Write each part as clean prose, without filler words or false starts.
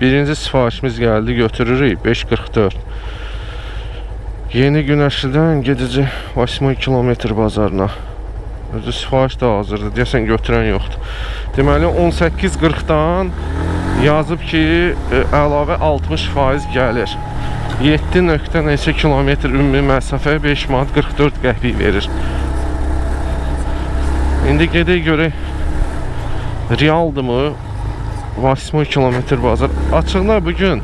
Birinci sifarişimiz gəldi, götürürük 5.44. Yeni Güneşli'dən gedici 8 kilometr bazarına. Özü sifariş də hazırdır, deyəsən götürən yoxdur. Deməli 18.40'dan yazıb ki, əlavə 60% gəlir. 7 nöqtə neçə kilometr ümumi məsafə 5 manat 44 qəpik verir. İndi gedək görək realdırmı 8 kilometr bazar. Açıqlar bugün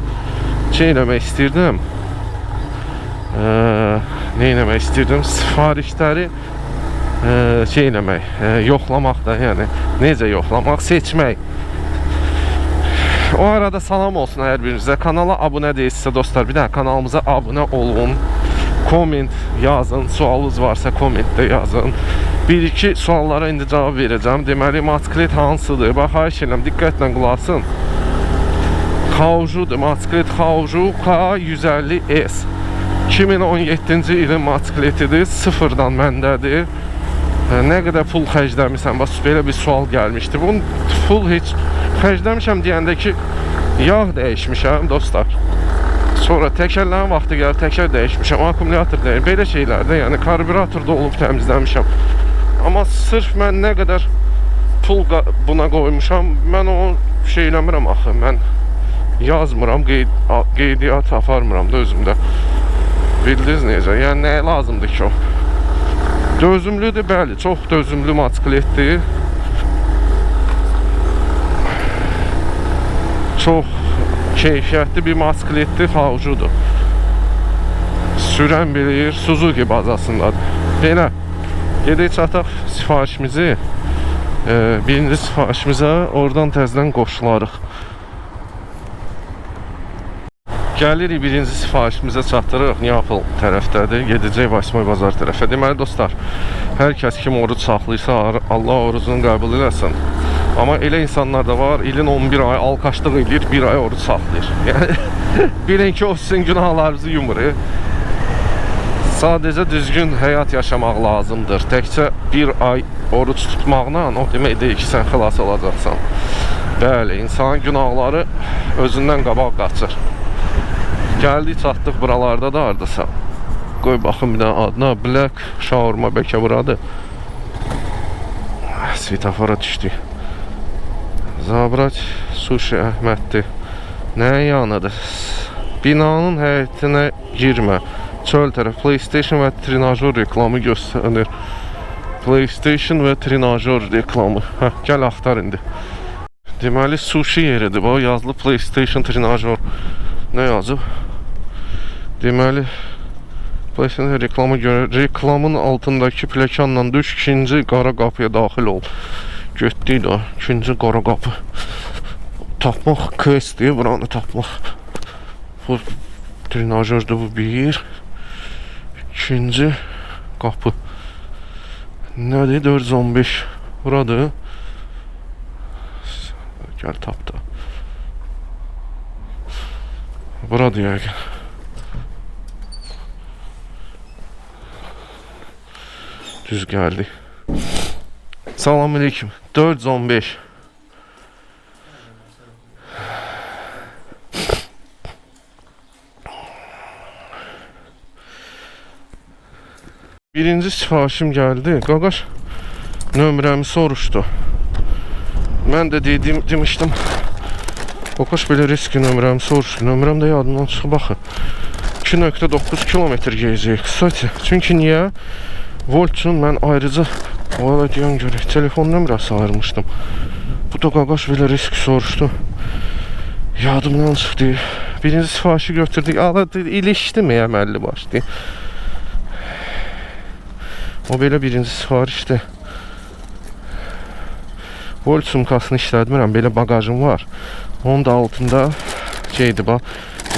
şey eləmək istirdim. Ne eləmək istirdim? Sifarişləri şey eləmək, yoxlamaq da, yəni necə yoxlamaq, seçmək. O arada salam olsun hər birinizə. Kanala abunə deyilsə dostlar, bir də kanalımıza abunə olun. Komment yazın, sualınız varsa kommentdə yazın. Bir-iki suallara indi cavab verəcəm. Deməli, motosiklet hansıdır? Bax, xahiş edirəm, diqqətlə qulaq asın. Kaoju'dur, motosiklet Kaoju K150S. 2017-ci ilin motosikletidir, sıfırdan məndədir. Nə qədər pul xərcləmişəm? Bax, belə bir sual gəlmişdi. Bunun pul heç xərcləmişəm deyəndə ki, yağ dəyişmişəm dostlar. Sonra təkərlərin vaxtı gəlib təkər dəyişmişəm, akkumulyator dəyişmişəm. Belə şeylərdə, yəni karbüratorda olub təmizləmişəm. Amma sırf mən nə qədər pul buna qoymuşam, mən onu şey eləmirəm axı. Mən yazmıram, qeydiyyat aparmıram da özümdə. Bildiniz necə? Yəni nəyə lazımdır ki o? Dözümlüdür, bəli, çox dözümlü motosikletdir. Çox keyfiyyətli bir motosikletdir, Kaoju'dur. Sürən bilir, Suzuki bazasındadır. Belə, gedək çataq sifarişimizi, birinci sifarişimizə, oradan təzdən qoşularıq. Gəlirik birinci sifarişimizə çatdırıq, Neapol tərəfdədir, gedəcək Vasmoy bazar tərəfə. Deməli dostlar, hər kəs kim oruç saxlayırsa, Allah orucunu qəbul eləsin. Amma elə insanlar da var, ilin 11 ay alkaşlıq edir, 1 ay oruç saxlayır. Yəni, bilin ki, o sizin günahlarınızı yumur. Sadəcə düzgün həyat yaşamaq lazımdır. Təkcə 1 ay oruç tutmaqla o demək deyil ki, sən xilas olacaqsan. Bəli, insanın günahları özündən qabaq qaçır. Gəldik, çatdıq buralarda da hardasa. Qoy baxın bir dənə adına, Black Shawarma bəlkə buradır. Svetafora düşdük. Zabrat Sushi Əhməddir. Nəyin yanıdır? Binanın həyətinə girmə. Çöl tərəf PlayStation və trenajör reklamı göstərir. PlayStation və trenajör reklamı. Gəl axtar indi. Deməli sushi yeridir. Bax, yazılı PlayStation trenajör. Nə yazıb? Deməli PlayStation reklamı görə reklamın altındakı plakanla düş, ikinci qara qapıya daxil ol. Getdik də, ikinci qara qapı. Tapmaq questdir, buranı tapmaq. Bu trenajördə bu bir. İkinci qapı. Nədir? 415. Buradır. Gəl tap da. Buradır yəqin. Düz gəldik. Salamünaleyküm. 415. Birinci sifarişim gəldi. Qaqaş nömrəmi soruşdu. Mən də demişdim. Qaqaş belə riski nömrəmi soruşdu. Nömrəm də yadımdan çıxıb baxın. 2.9 kilometr gezəcək. Kısaca. Çünki niyə? Volt üçün mən ayrıca ola deyən görək. Telefon nömrəsi ayırmışdım. Bu da qaqaş belə risk soruşdu. Yadımdan çıxdı. Birinci sifarişi götürdük. İlişdi mi əməlli başdı? O belə birinci sifarişdir. Volt sumkasını işlətmirəm. Belə bagajım var. Onun da altında şeydir bax.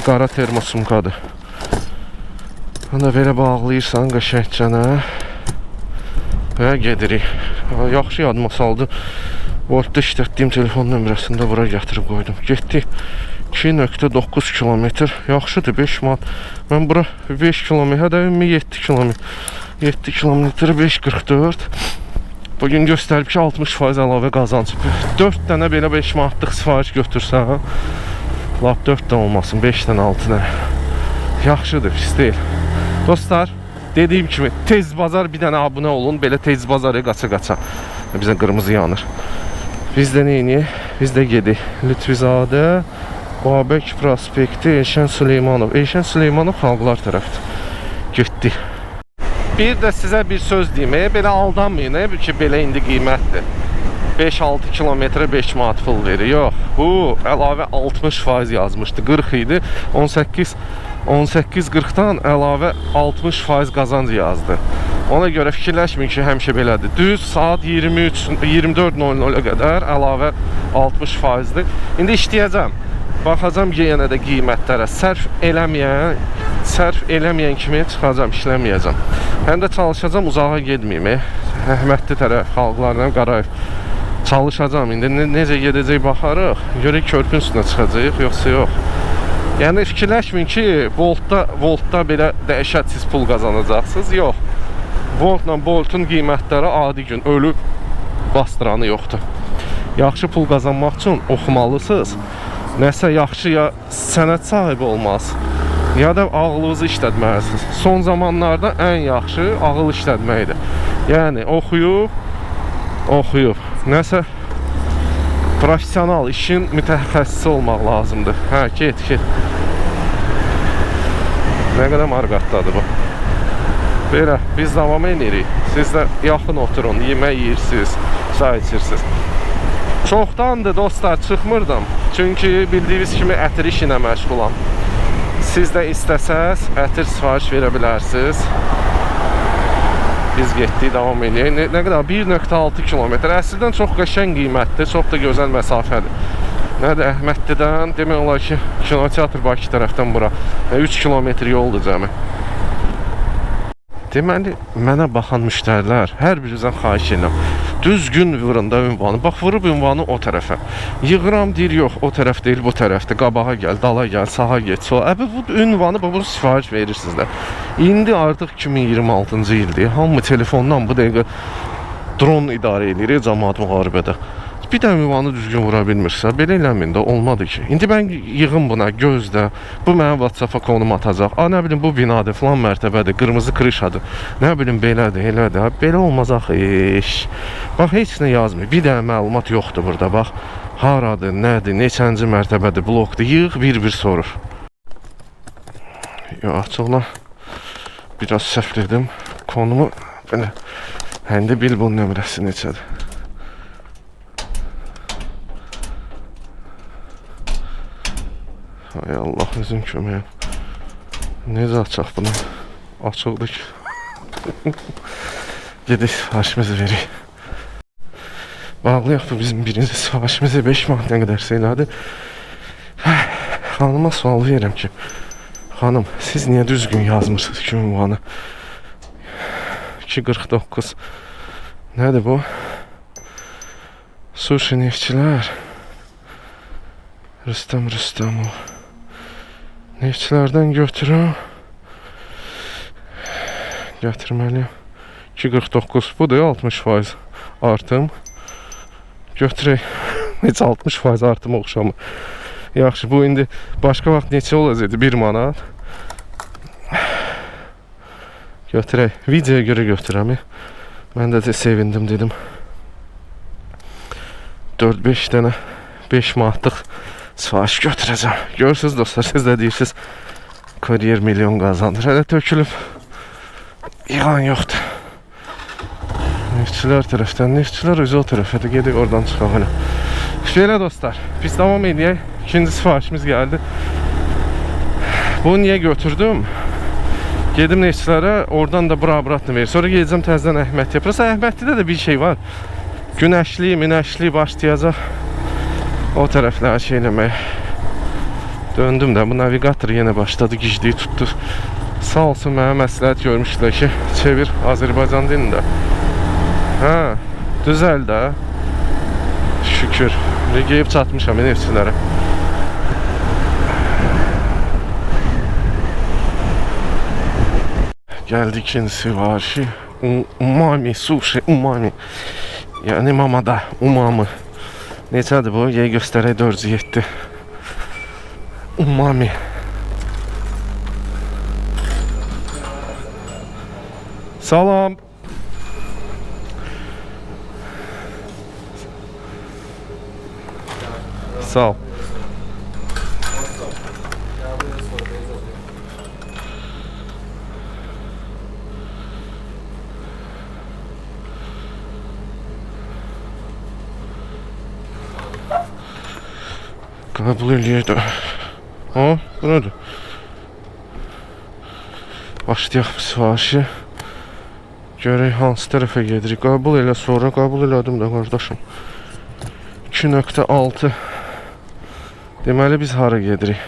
Qara termosumkadır. Onu da belə bağlayırsan qəşəngcənə. Və gedirik. Yaxşı yadıma saldı. Voltda işlətdiyim telefon nömrəsində bura gətirib qoydum. Getdik. 2.9 kilometr. Yaxşıdır, 5 manat. Mən bura 5 kilometr, hədə 7 kilometr. 7 kilometr 5.44. Bugün göstərib ki 60% əlavə qazanc. 4 dənə belə 5 manatlıq sifariş götürsən, Lap 4-dən olmasın, 5-dən 6-dən. Yaxşıdır, pis deyil. Dostlar, dediyim kimi tez bazar bir dənə abunə olun. Belə tez bazarı qaça-qaça. Bizə qırmızı yanır. Biz də neyini? Biz də gedik. Lütfizadə, Babək prospekti, Elşən Süleymanov. Elşən Süleymanov Xalqlar tərəfdir. Getdik. Bir də sizə bir söz deyim. Belə aldanmayın. Ki, belə indi qiymətdir. 5-6 kilometrə 5 manat pul verir. Yox, bu əlavə 60% yazmışdı. 40 idi. 18-40-dan əlavə 60% qazanc yazdı. Ona görə fikirləşməyin ki, həmişə belədir. Düz saat 24:00-a qədər əlavə 60%-dir. İndi işləyəcəm. Baxacam yenə də qiymətlərə. Sərf eləməyən kimi çıxacam, işləməyəcəm. Həm də çalışacam, uzağa getməyim. Əhmədli tərəf, Xalqlarla Qarayev. Çalışacam. İndi necə gedəcək baxarıq. Görək körpün üstünə çıxacaq, yoxsa yox. Yəni fikirləşməyin ki, voltda belə dəhşətsiz pul qazanacaqsınız. Yox. Voltla Boltun qiymətləri adi gün ölüb bastıranı yoxdur. Yaxşı pul qazanmaq üçün oxumalısınız. Nəsə yaxşı ya sənət sahibi olmaz, ya da ağlınızı işlətməlisiniz. Son zamanlarda ən yaxşı ağıl işlətməkdir. Yəni oxuyub nəsə profesional işin mütəxəssisi olmaq lazımdır. Hə, get. Nə qədər maraqlıdır bu. Belə, biz davam edirik. Siz də yaxın oturun, yemək yeyirsiniz, çay içirsiniz. Çoxdandır dostlar, çıxmırdım. Çünki bildiyiniz kimi ətir işinə məşğulam. Siz də istəsəz ətir sifariş verə bilərsiniz. Biz getdik, davam edək. Nə qədər? 1.6 kilometr. Əslində çox qəşəng qiymətdir, çox da gözəl məsafədir. Nədir? Əhmədlidən demək olar ki, kinoteatr Bakı tərəfdən bura 3 kilometr yoldur cəmi. Deməli, mənə baxan müştərilər, hər birinizdən xahiş edirəm. Düzgün vurun da ünvanı. Bax, vurub ünvanı o tərəfə. Yığıram deyir, yox, o tərəf deyil, bu tərəfdir. Qabağa gəl, dala gəl, sağa get, sola. Bu ünvanı, bunu sifariş verirsiniz də. İndi artıq 2026-cı ildir. Hamı telefondan bu dəqiqə dron idarə edir, cəmaat müharibədə. Bir də ünvanı düzgün vura bilmirsə, belə eləmin də olmadı ki. İndi mən yığım buna, gözlə, bu mənim WhatsApp-a konum atacaq. Nə bilim, bu binadır, filan mərtəbədir, qırmızı krişadır. Nə bilim, belədir, elədir. Belə olmaz axı, Bax, heç nə yazmır. Bir də məlumat yoxdur burada, bax. Haradır, nədir, neçənci mərtəbədir, blokdur. Yığ, bir sorur. Açıqla, biraz səhvlədim. Konumu, belə, həndə bil bunun nömrəsi neçədir. Ay Allah, özün köməyəm. Necə açaq bunu? Açıqdır ki. Gedək, sifarişimizi veririk. Bağlayaq bu bizim birinci sifarişimizi 5 manat nə qədərsə elədir. Xanıma sual verirəm ki, xanım, siz niyə düzgün yazmırsınız ki ünvanı? 2.49. Nədir bu? Sushi neftçilər. Rüstəmov. Neftçilərdən götürüm. Gətirməliyim. 2.49. Budur, 60% artım. Götürək. Necə 60% artım oxşamı. Yaxşı, bu indi başqa vaxt neçə olacaqdı? 1 manat. Götürək. Videoya görə götürəm. Mən də sevindim dedim. 4-5 dənə 5 manatlıq sifariş götürəcəm. Görürsünüz dostlar, siz də deyirsiniz kuryer milyon qazandır. Hələ tökülüb yığan yoxdur. Neftçilər tərəfdən, neftçilər özü o tərəfədir. Gedək oradan çıxaq hələ. Belə dostlar, biz davam edək. İkinci sifarişimiz gəldi. Bunu niyə götürdüm? Gedim neftçilərə, oradan da bura-buratını verir. Sonra gedəcəm təzdən Əhmədliyə. Burası Əhmədlidə də bir şey var. Günəşli, minəşli başlayacaq. O tərəfləri şey eləmək. Döndüm də, bu navigator yenə başladı, gicliyi tutdu. Sağ olsun, mənə məsləhət görmüşdülər ki, çevir Azərbaycan dilində. Hə, düzəl də. Şükür. Geyib çatmışam neftçilərə. Gəldi ikinci sifarişi. Umami, sushi, umami. Yəni mamada, umami. Neçədir bu? Yer göstərək 407. Umami. Salam. Sağ ol. Qəbul eləyək də. Ha, bu nədir? Başlayaq sifarişi. Görək hansı tərəfə gedirik. Qəbul elə, sonra qəbul elədim də qardaşım. 2.6. Deməli biz hara gedirik?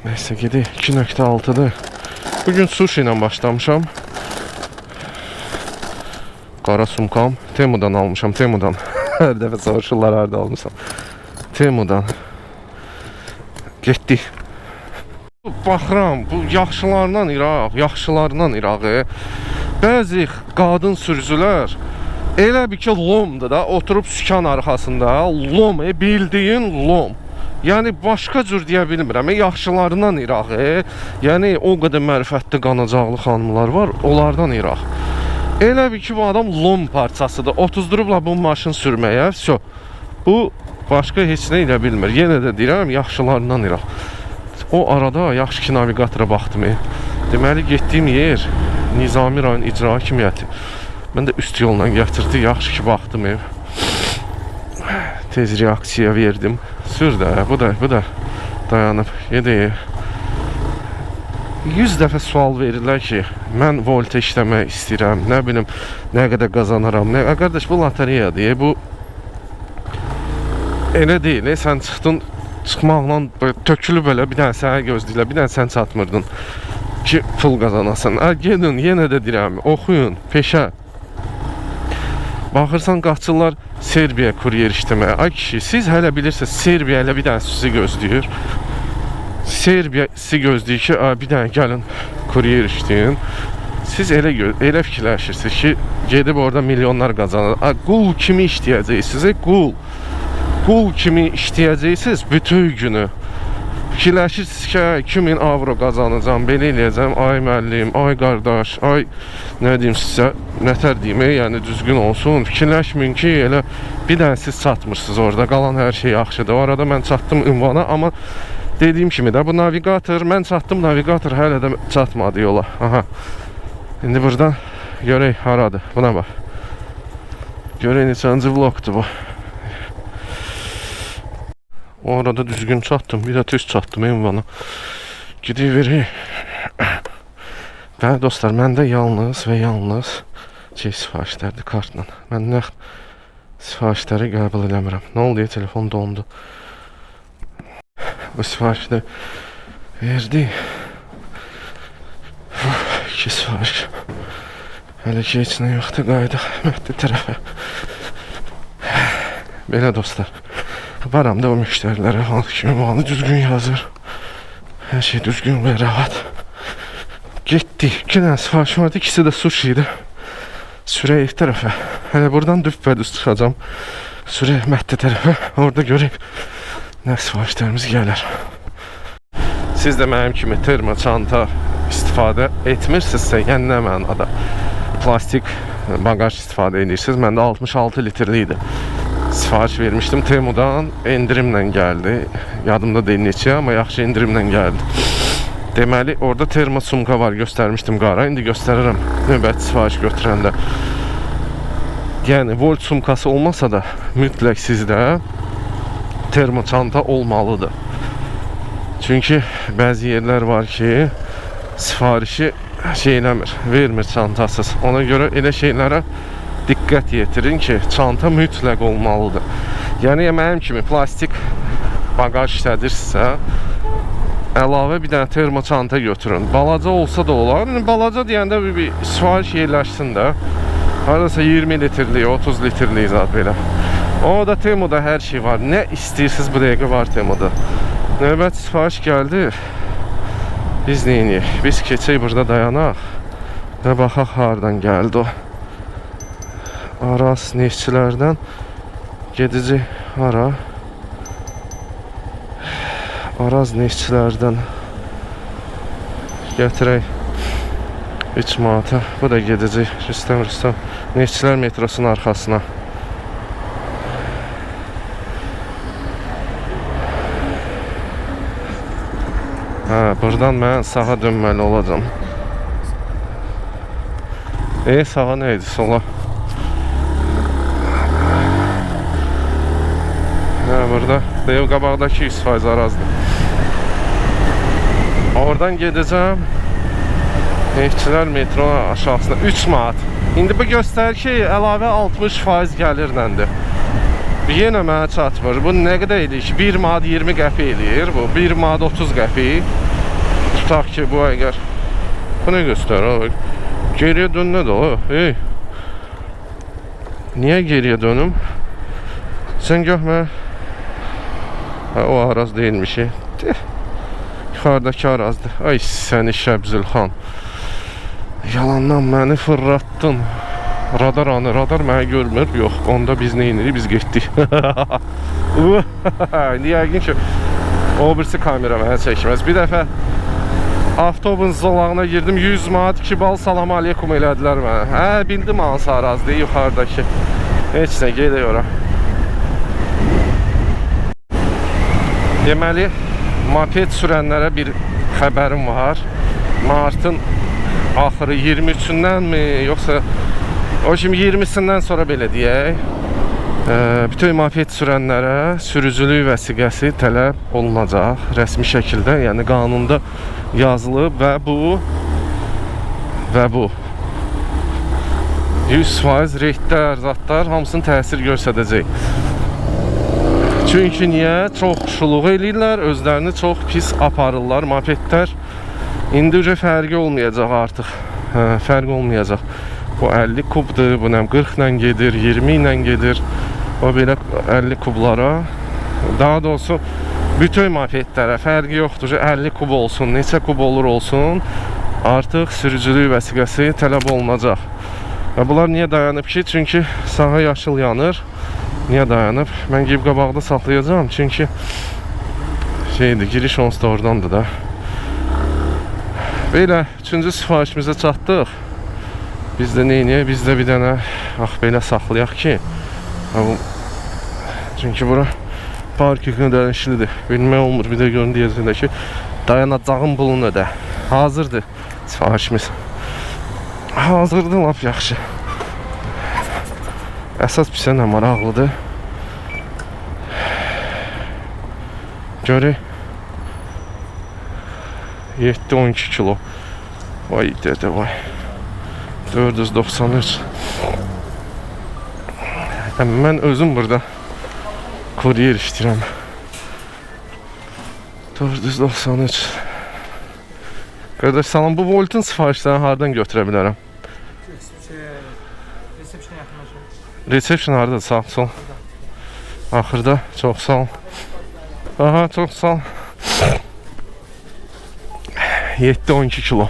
Neyse gedək. 2.6'dır. Bugün sushi ilə başlamışam. Qara sumkam. Temu'dan almışam. Temu'dan. Hər dəfə soruşurlar harda almışam. Temu'dan. Getdik. Baxıram, bu yaxşılarından İraq, yaxşılarından İrağı. Bəzi qadın sürücülər elə bir ki lomdur da, oturub sükan arxasında, lom, bildiyin lom. Yəni başqa cür deyə bilmirəm, yaxşılarından İrağı. Yəni o qədər mərifətli qanacaqlı xanımlar var, onlardan İraq. Elə bir ki bu adam lom parçasıdır. Otuzdurubla bu maşın sürməyə. Vəsə, bu başqa heç nə elə bilmir. Yenə də deyirəm, yaxşılarından İraq. O arada yaxşı ki navigatora baxdım. Deməli getdiyim yer Nizami rayon icra hakimiyyəti. Mən də üst yolla gətirdi. Yaxşı ki baxdım. Tez reaksiya verdim. Sür də, bu da dayanıb. Gedək. 100 dəfə sual verirlər ki, mən volta işləmək istəyirəm, nə bilim, nə qədər qazanaram, nə... Qardaş, bu lotereyadır, bu... Elə deyil, sən çıxdın, çıxmaqla tökülüb elə, bir dənə sənə gözləyirlər, bir dənə sən çatmırdın ki, pul qazanasın. Gedin, yenə də deyirəm, oxuyun, peşə. Baxırsan, qaçırlar Serbiya kuryer işləməyə. Ay kişi, siz hələ bilirsiniz, Serbiya ilə bir dənə sizi gözləyir. Serbiya sizi gözləyir ki, bir dənə gəlin kuryer işləyin. Siz elə fikirləşirsiniz ki, gedib orada milyonlar qazanır. Qul kimi işləyəcəksiniz, qul kimi işləyəcəksiniz bütün günü. Fikirləşirsiniz ki, 2000 avro qazanacam, belə eləyəcəm, ay müəllim, ay qardaş, ay nə deyim sizə, nətər deyim, yəni düzgün olsun. Fikirləşməyin ki, elə bir dənə siz çatmırsınız orada, qalan hər şey yaxşıdır. O arada mən çatdım ünvana, amma dediyim kimi də bu navigator, mən çatdım, navigator hələ də çatmadı yola. Aha. İndi buradan görək haradır. Buna bax. Görək neçənci vlogdur bu. O arada düzgün çatdım, bir də düz çatdım ünvana. Gidib verək. Bəli dostlar, məndə yalnız və yalnız sifarişlərdir kartla. Mən nə sifarişləri qəbul eləmirəm. Nə oldu ya, telefon dondu. Bu sifarişi verdi. 2 sifariş. Hələ ki heç nə yoxdur, qaydıq məhdi tərəfə. Belə dostlar, varam da o müştərilərə hansı kimi malı düzgün yazır. Hər şey düzgün və rahat. Getdik, 2 dənə sifariş vardı, ikisi də sushi idi. Sürəyik tərəfə. Hələ buradan düz çıxacam. Sürəyik məhdi tərəfə, orada görək nə sifarişlərimiz gəlir. Siz də mənim kimi termo çanta istifadə etmirsinizsə, yəni nə mənada plastik bagaj istifadə edirsiniz. Məndə 66 litrli idi. Sifariş vermişdim Temu'dan, endirimlə gəldi. Yadımda deyil neçə, amma yaxşı endirimlə gəldi. Deməli, orada termo sumka var, göstərmişdim qara. İndi göstərirəm növbəti sifariş götürəndə. Yəni, volt sumkası olmasa da mütləq sizdə termo çanta olmalıdır. Çünki bəzi yerlər var ki, sifarişi eləmir, vermir çantasız. Ona görə elə şeylərə diqqət yetirin ki, çanta mütləq olmalıdır. Yəni, mənim kimi plastik bagaj işlədirsə, əlavə bir dənə termo çanta götürün. Balaca olsa da olar. Balaca deyəndə bir sifariş yerləşsin də. Haradasa 20 litrlik, 30 litrlik zat belə. O da Temu'da hər şey var. Nə istəyirsiniz bu dəqiqə var Temu'da. Növbət sifariş gəldi. Biz neyiniyik? Biz keçək burada dayanaq və baxaq hardan gəldi o. Aras neşçilərdən gedici hara? Araz neftçilərdən gətirək 3 manata. Bu da gedəcək Rüstəm Neftçilər metrosunun arxasına. Buradan mən sağa dönməli olacam. Sağa nə idi? Sola. Burada ev qabaqdakı 100% arazdır. Oradan gedəcəm Neftçilər metronun aşağısına 3 manat. İndi bu göstərir ki, əlavə 60% gəlirləndir. Yenə mənə çatmır. Bu nə qədər eləyir ki? 1 manat 20 qəpik eləyir bu. 1 manat 30 qəpik. Tutaq ki, bu əgər... Bu nə göstərir? Geriyə dön nə də o? Niyə geriyə dönüm? Sən gör mən... O araz değilmiş. Yuxarıdakı arazdır. Ay səni Şəbzülxan. Yalandan məni fırlattın. Radar anı. Radar məni görmür. Yox. Onda biz nə inirik? Biz getdik. Yəqin ki o birisi kamera mənə çəkməz. Bir dəfə avtobus zolağına girdim. 100 manat 2 bal salam aleykum elədilər mənə. Bildim hansı arazdır. Yuxarıdakı. Heç nə gedək ora. Deməli, moped sürənlərə bir xəbərim var. Martın axırı 23-dən-mi, yoxsa o kimi 20-sindən sonra belə deyək. Bütün moped sürənlərə sürücülük vəsiqəsi tələb olunacaq rəsmi şəkildə, yəni qanunda yazılıb və bu 100% reydlər, zatlar hamısını təsir göstərəcək. Çünki niyə? Çox şuluq eləyirlər, özlərini çox pis aparırlar mopedlər. İndi uca fərqi olmayacaq artıq. Fərq olmayacaq. Bu 50 kubdur, bu 40 ilə gedir, 20 ilə gedir. O belə 50 kublara. Daha doğrusu bütün mopedlərə fərqi yoxdur. 50 kub olsun, neçə kub olur olsun. Artıq sürücülük vəsiqəsi tələb olunacaq. Bunlar niyə dayanıb ki? Çünki sağa yaşıl yanır. Niyə dayanıb? Mən geyib qabaqda saxlayacağım. Çünki giriş onsuz da oradandır da. Belə 3-cü sifarişimizə çatdıq. Biz də neyniyək? Biz də bir dənə belə saxlayaq ki. Çünki bura parkinqin ödənişlidir. Bilmək olmur. Bir də görün deyəcəklər ki, dayanacağın pulunu ödə. Hazırdır sifarişimiz. Hazırdır, lap yaxşı. Əsas bizə nə maraqlıdır? Görək. 7-12 kilo. Vay dədə vay. 493. Mən özüm burada kuryer işləyirəm. 493. Qardaş salam, bu voltun sifarişlərini hardan götürə bilərəm? Resepsiyon haradadır? Sağ sol. Axırda. Çox sağ ol. Aha, çox sağ ol. 7-12 kilo.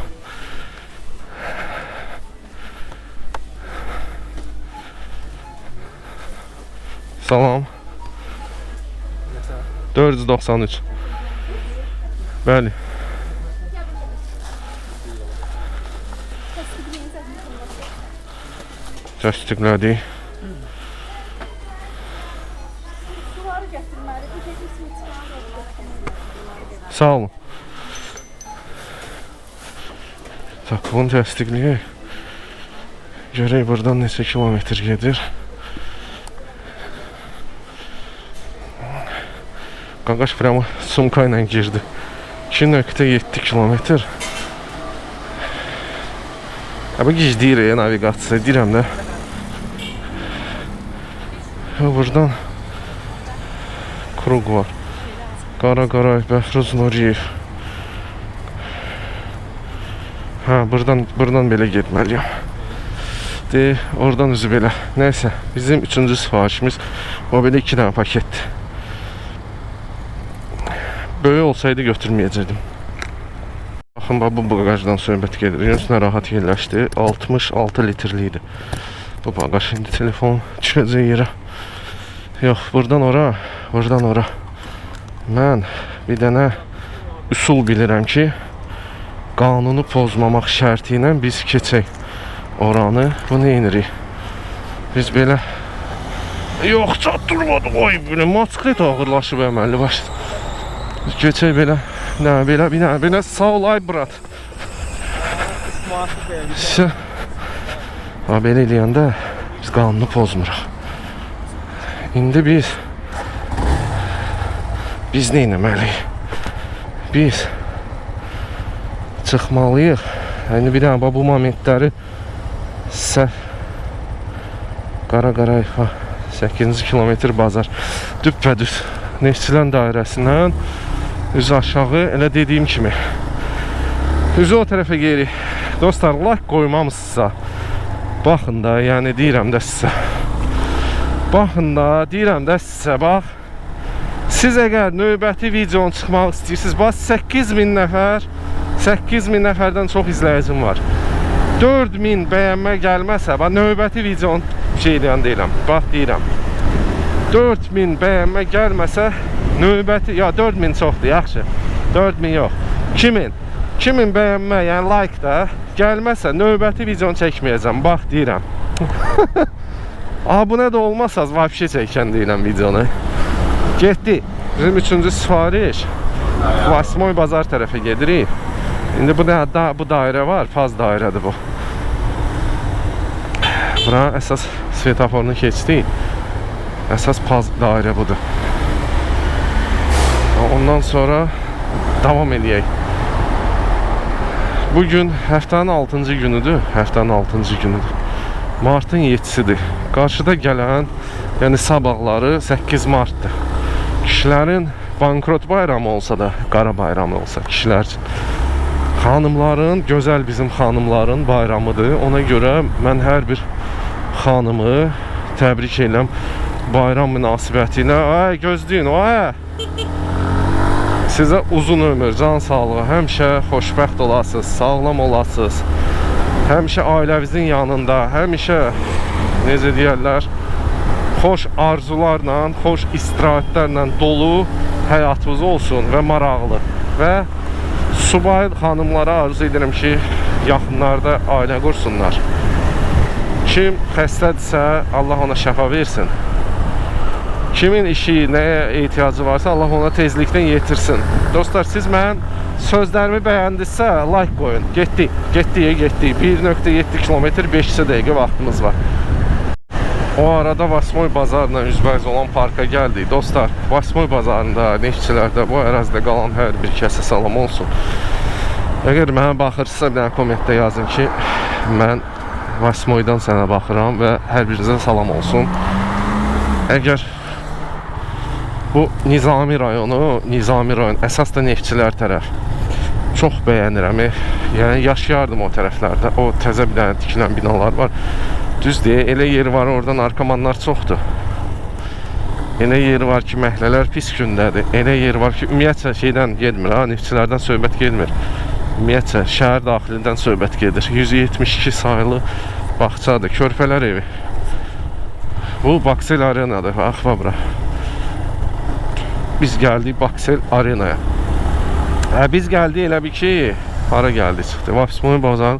Salam. 493. Bəli. Təsdiqlədik. Sağ olun. Tak, bunu təsdiqləyək. Görək buradan neçə kilometr gedir. Qaqaş prəma sumka ilə girdi. 2.7 kilometr. Bu gizləyir naviqasiya, deyirəm də. Buradan kruq var. Qaraqaray, Bəhruz Nuriyev. Buradan belə getməliyəm. Oradan üzü belə. Nəysə, bizim 3-cü sifarişimiz o belə 2 dənə paketdir. Böyük olsaydı götürməyəcəkdim. Baxın, bu bagajdan söhbət gedir. Üstünə rahat yerləşdi. 66 litrli idi bu bagaj. İndi telefon düşəcək yerə. Yox, buradan ora, buradan ora. Mən bir dənə üsul bilirəm ki, qanunu pozmamaq şərti ilə biz keçək oranı. Bu nə edirik? Biz belə... Yox, çatdırmadı. Oy, belə motosiklet ağırlaşıb əməlli başladı. Biz keçək belə. Nə, belə sağ ol ay brat. Belə eləyəndə biz qanunu pozmuruq. İndi biz nə etməliyik? Biz çıxmalıyıq. Yəni bir dənə bu momentləri Qara-Qarayev 8-ci kilometr bazar düppədüz Neftçilərin dairəsindən üzü aşağı, elə dediyim kimi üzü o tərəfə geri. Dostlar, like qoymamısınızsa baxın da, yəni deyirəm də sizə, baxın da, deyirəm də sizə, bax, siz əgər növbəti videonu çıxmaq istəyirsiniz, bax 8000 nəfər, 8000 nəfərdən çox izləyicim var. 4000 bəyənmə gəlməsə, bax növbəti videonu şey deyirəm, bax deyirəm, 4000 bəyənmə gəlməsə növbəti, ya 4000 çoxdur, yaxşı, 4000 yox, 2000 bəyənmə, yəni like da gəlməsə növbəti videonu çəkməyəcəm, bax deyirəm. Abunə də olmasaz, vəbşə çəkən deyiləm videonu. Getdi, bizim 3-cü sifariş 8 bazar tərəfə gedirik. İndi bu dairə var, faz dairədir bu. Bura əsas svetoforunu keçdik. Əsas paz dairə budur. Ondan sonra davam edəyək. Bugün həftənin 6-cı günüdür. Həftənin 6-cı günüdür. Martın 7-sidir. Qarşıda gələn, yəni sabahları 8 martdır. Kişilərin bankrot bayramı olsa da, qara bayramı olsa kişilər üçün. Xanımların, gözəl bizim xanımların bayramıdır. Ona görə mən hər bir xanımı təbrik edirəm bayram münasibəti ilə. Ay, gözləyin, ay! Sizə uzun ömür, can sağlığı, həmişə xoşbəxt olasınız, sağlam olasınız. Həmişə ailəvizin yanında, həmişə, necə deyərlər, xoş arzularla, xoş istirahətlərlə dolu həyatınız olsun və maraqlı. Və subay xanımlara arzu edirəm ki, yaxınlarda ailə qursunlar. Kim xəstədirsə, Allah ona şəfa versin. Kimin işi, nəyə ehtiyacı varsa, Allah ona tezlikdən yetirsin. Dostlar, siz mən sözlərimi bəyəndinizsə, like qoyun. Getdik. 1.7 kilometr 5 dəqiqə vaxtımız var. O arada 8 bazarla üzbəyiz olan parka gəldik. Dostlar, 8 bazarında, Neftçilərdə, bu ərazidə qalan hər bir kəsə salam olsun. Əgər mənə baxırsınızsa, bir dənə kommentdə yazın ki, mən 8-dan sənə baxıram və hər birinizə salam olsun. Əgər bu Nizami rayonu, əsas da Neftçilər tərəf. Çox bəyənirəm. Yəni, yaşayardım o tərəflərdə. O təzə bir dənə tikilən binalar var. Düz deyə, elə yeri var, oradan narkomanlar çoxdur. Elə yeri var ki, məhlələr pis gündədir. Elə yeri var ki, ümumiyyətlə şeydən gedmir, Neftçilərdən söhbət gelmir. Ümumiyyətlə, şəhər daxilindən söhbət gedir. 172 sayılı bağçadır, körpələr evi. Bu, Baksel Arenadır, axva bura. Biz gəldik Baksel Arenaya. Biz gəldik elə bir ki, hara gəldik çıxdı. Vapsmoy bazarın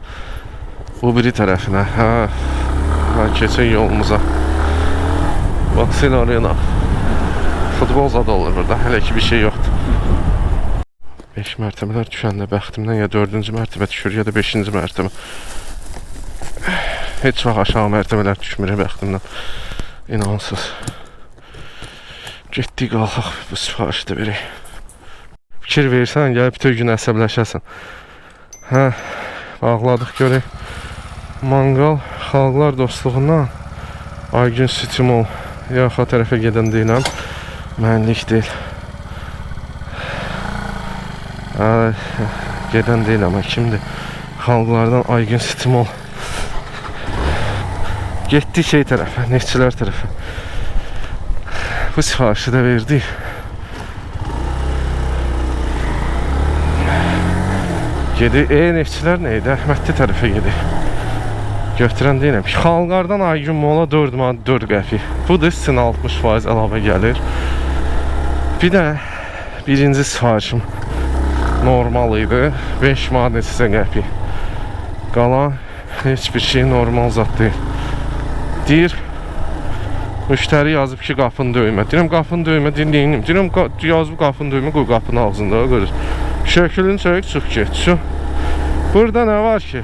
bu biri tərəfinə. Keçək yolumuza. Baksel Arena. Futbol zad olur burada. Hələ ki bir şey yoxdur. 5 mərtəbələr düşəndə bəxtimdən ya 4-cü mərtəbə düşür, ya da 5-ci mərtəbə. Heç vaxt aşağı mərtəbələr düşmür bəxtimdən. İnansız. Getdik, qalxaq, bu sifarişi də verək. Fikir versən, gəlib bütün gün əsəbləşəsən. Bağladıq, görək. Manqal xalqlar dostluğundan Aygün City Mall. Yox, o tərəfə gedən deyiləm. Mənlik deyil. Gedən deyiləm, kimdir? Xalqlardan Aygün City Mall. Getdik şey tərəfə, Neftçilər tərəfə. Bu sifarişi də verdik. Gedi, Neftçilər neydi? Əhmədli tərəfə gedi. Götürən deyiləm. Xalqardan Aygün Mola 4 manat 4 qəpik. Bu da sizin 60% əlavə gəlir. Bir də birinci sifarişim normal idi. 5 manat neçə qəpik. Qalan heç bir şey normal zat deyil. Deyir, müştəri yazıb ki, qapını döymə. Deyirəm, qapını döymə, deyirəm, yazıb qapını döymə, qoy qapının ağzında, görür. Şökülün çörək çıx get, şu. Burada nə var ki?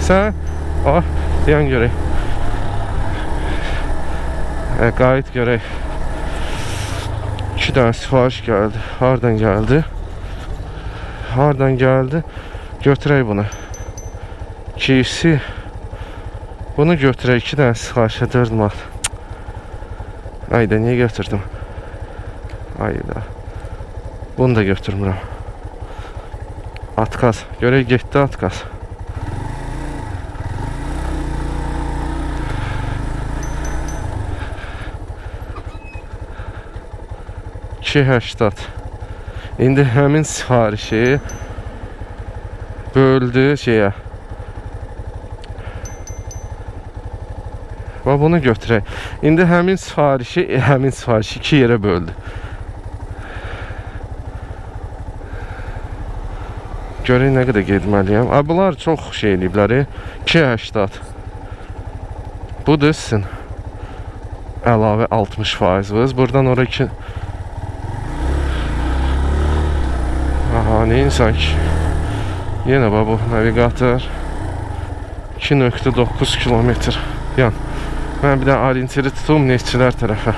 Sən, deyən görək. Qayıt görək. 2 dənə sifariş gəldi. Hardan gəldi? Hardan gəldi? Götürək bunu. KFC. Bunu götürək, 2 dənə sifarişə 4 manat. Ayda, niyə götürdüm? Ayda. Bunu da götürmürəm. Atkaz. Görək, getdi Atkaz. $2.80. İndi həmin sifarişi böldü şeyə. Və bunu götürək. İndi həmin sifarişi 2 yerə böldü. Görək nə qədər getməliyəm. Bunlar çox şey eləyiblər. $2.80. Bu da sizin əlavə 60%. Buradan oraya 2... Aha, ne insan ki? Yenə bu navigator 2.9 kilometr. Yan. Mən bir də orientiri tutum neççilər tərəfə.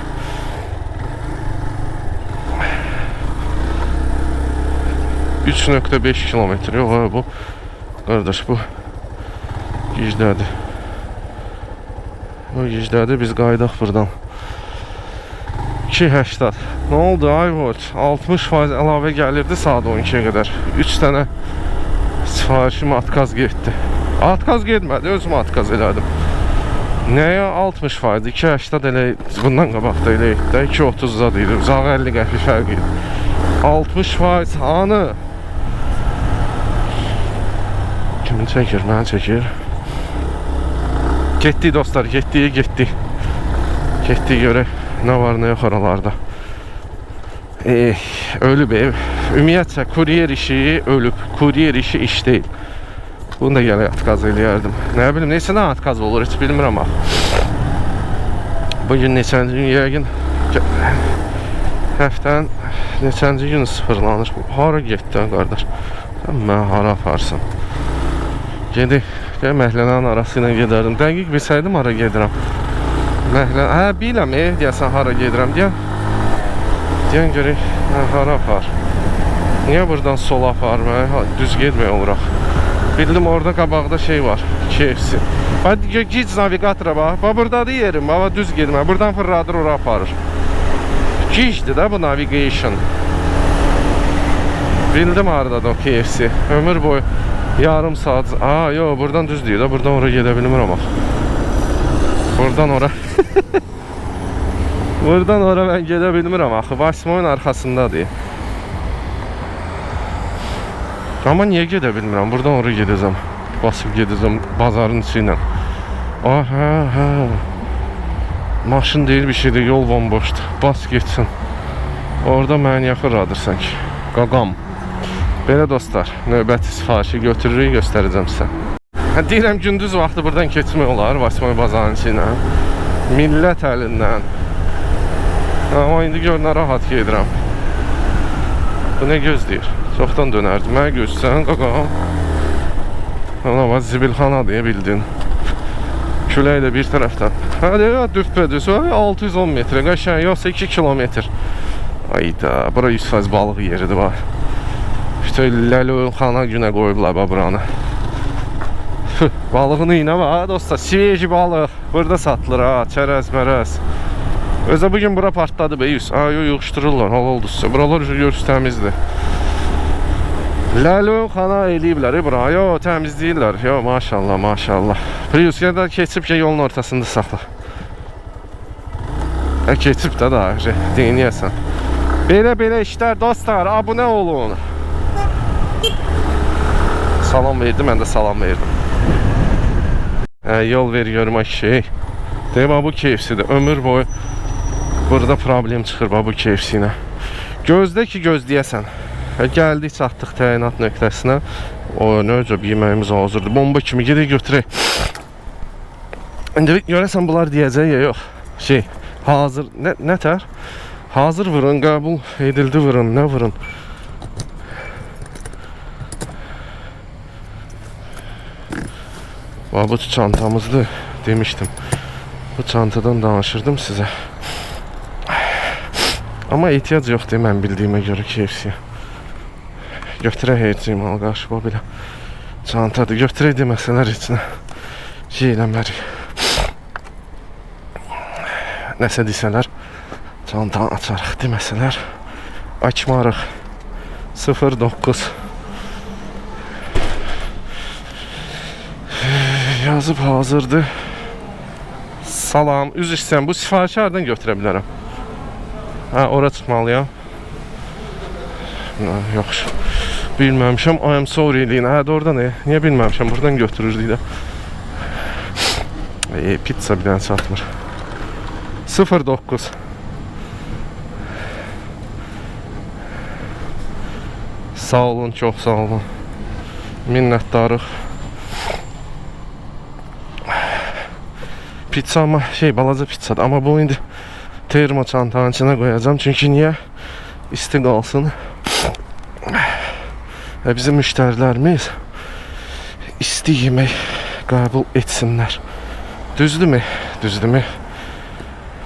$3.5 kilometr. Yox, bu qardaş, bu gicdədir. Bu gicdədir, biz qaydaq buradan. $2.80. Nə oldu Ayvolt? 60% əlavə gəlirdi saat 12-yə qədər. 3 dənə sifarişim atkaz getdi. Atkaz getmədi, özüm atkaz elədim. Nəyə 60%? 2.80 elə bundan qabaqda elə etdi. 2.30-da deyildi. Uzağı 50 qəpik fərq idi. 60% hanı? Kimin çəkir? Mən çəkir. Getdik dostlar, getdik. Getdik görək. Nə var, nə yox aralarda. Ölüb ev. Ümumiyyətcə, kuryer işi ölüb. Kuryer işi iş deyil. Bunu da gələk atkaz eləyərdim. Nə bilim, neçədən atkaz olur, heç bilmirəm. Bugün neçənci gün yəqin həftənin neçənci günü sıfırlanır. Hara getdi, qardaş? Mən hara aparsın? Gedik. Məhlənin arası ilə gedərdim. Dəqiq bilsəydim hara gedirəm. Biləm, deyəsən hara gedirəm deyən görək, hara apar. Niyə buradan sola aparmaq? Düz getmək oluraq. Bildim, orada qabaqda şey var, KFC. Gic navigatora bax, buradadır yerim, düz getmək. Buradan fırladır, ora aparır. Gicdir də bu navigation. Bildim haradadır o KFC. Ömür boyu yarım saat. Yox, buradan düz deyil, buradan ora gedə bilmirəm. Buradan ora buradan ora mən gedə bilmirəm axı. Vasmoyun arxasındadır. Amma niyə gedə bilmirəm? Buradan ora gedəcəm. Basıb gedəcəm bazarın içi ilə. Maşın deyil bir şeydir, yol bomboşdur. Bas getsin. Orada məni yaxırradır sanki. Qaqam. Belə dostlar, növbəti sifarişi götürürük, göstərəcəm sizə. Deyirəm, gündüz vaxtı buradan keçmək olar, Vasmoy bazarın içi ilə. Millət əlindən. Amma indi gör, nə rahat gedirəm. Bu nə gözləyir? Çoxdan dönərdim. Mənə gözsən, qaqam. Ona bax, zibilxana deyə bildin. Külək də bir tərəfdən. Düppədüz, 610 metrə, qəşən, yoxsa 2 kilometr. Ayda, bura 100% balıq yeridir, bax. Bütün Ləlövxana günə qoyublar, bax, buranı. Balığını iynə var, dostlar, sveji balıq. Burada satılır, çərəz, mərəz. Özə bugün bura partladı be, yoxuşdururlar, hal oldu sizə. Buralar görüş təmizdir. Ləlövxana eləyiblər, bura, təmizləyirlər. Maşallah, maşallah. Prius, ya da keçib ki, yolun ortasında saxla. Keçib də da, deyiniyəsən. Belə işlər, dostlar, abunə olun. Salam verdi, mən də salam verdim. yol veriyorum ay şey. Deyim bu KFC-dir. Ömür boyu burada problem çıxır bu KFC ilə. Gözlə ki, gözləyəsən. Gəldik, çatdıq təyinat nöqtəsinə. O nəcə yeməyimiz hazırdır. Bomba kimi gedək götürək. İndi görəsən bunlar deyəcək ya yox. Şey, hazır nətər? Hazır vurun, qəbul edildi vurun, nə vurun? Bu çantamızdır, demişdim. Bu çantadan danışırdım sizə. Amma ehtiyac yoxdur mən bildiyimə görə KFC-yə. Götürək heyciyim al qarşı bu belə. Çantadır, götürək deməsələr içinə. Şey eləmərik. Nəsə desələr, çantanı açarıq deməsələr. Açmarıq. 09 yazıb hazırdır. Salam, üzr istəyirəm. Bu sifarişi hardan götürə bilərəm? Ha, ora çıxmalıyam. Yox, bilməmişəm. I am sorry deyin. Hə, doğrudan niyə bilməmişəm? Buradan götürürdük də. Pizza bir dənə satmır. 09 Sağ olun, çox sağ olun. Minnətdarıq. Pizza ama şey balaca pizzadır. Amma bu indi termo çantanın içine koyacağım. Çünki niyə? İsti qalsın. Bizim müştərilərimiz isti yemək qəbul etsinlər. Düzdürmü? Düzdürmü?